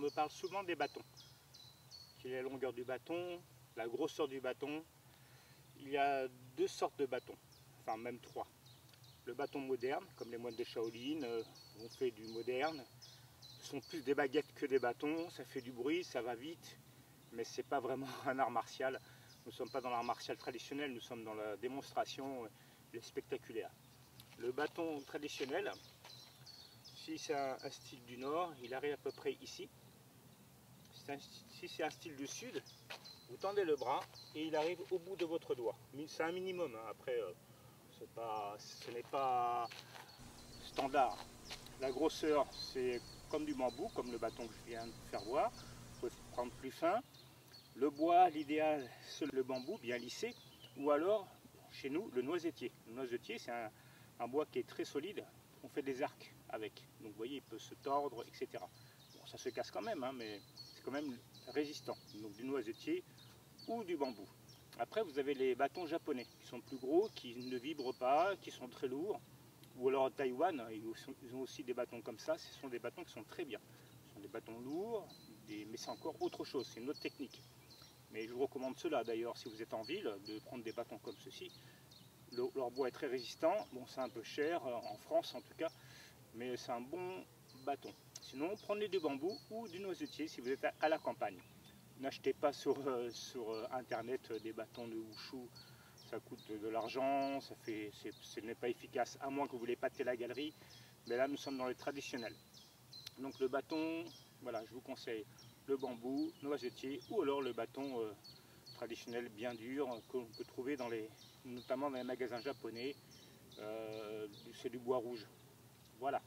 me parle souvent des bâtons. Quelle est la longueur du bâton, la grosseur du bâton. Il y a deux sortes de bâtons, enfin même trois. Le bâton moderne, comme les moines de Shaolin, on fait du moderne. Ce sont plus des baguettes que des bâtons, ça fait du bruit, ça va vite, mais c'est pas vraiment un art martial. Nous ne sommes pas dans l'art martial traditionnel, nous sommes dans la démonstration et le spectaculaire. Le bâton traditionnel, si c'est un style du nord, il arrive à peu près ici. Si c'est un style du sud, vous tendez le bras et il arrive au bout de votre doigt. C'est un minimum, hein. Après ce n'est pas standard. La grosseur, c'est comme du bambou, comme le bâton que je viens de faire voir. Vous pouvez prendre plus fin. Le bois, l'idéal, c'est le bambou bien lissé, ou alors, chez nous, le noisetier. Le noisetier, c'est un bois qui est très solide. On fait des arcs avec. Donc vous voyez, il peut se tordre, etc. Bon, ça se casse quand même, hein, mais c'est quand même résistant. Donc du noisetier ou du bambou. Après, vous avez les bâtons japonais, qui sont plus gros, qui ne vibrent pas, qui sont très lourds. Ou alors à Taïwan, ils ont aussi des bâtons comme ça. Ce sont des bâtons qui sont très bien. Ce sont des bâtons lourds, mais c'est encore autre chose, c'est une autre technique. Mais je vous recommande cela d'ailleurs, si vous êtes en ville, de prendre des bâtons comme ceci. Leur bois est très résistant, bon c'est un peu cher, en France en tout cas, mais c'est un bon bâton. Sinon, prenez du bambou ou du noisetier si vous êtes à la campagne. N'achetez pas sur internet des bâtons de wushu, ça coûte de l'argent, ce n'est pas efficace, à moins que vous voulez pâter la galerie, mais là nous sommes dans les traditionnels. Donc le bâton, voilà, je vous conseille le bambou, noisetier, ou alors le bâton traditionnel bien dur qu'on peut trouver notamment dans les magasins japonais, c'est du bois rouge. Voilà.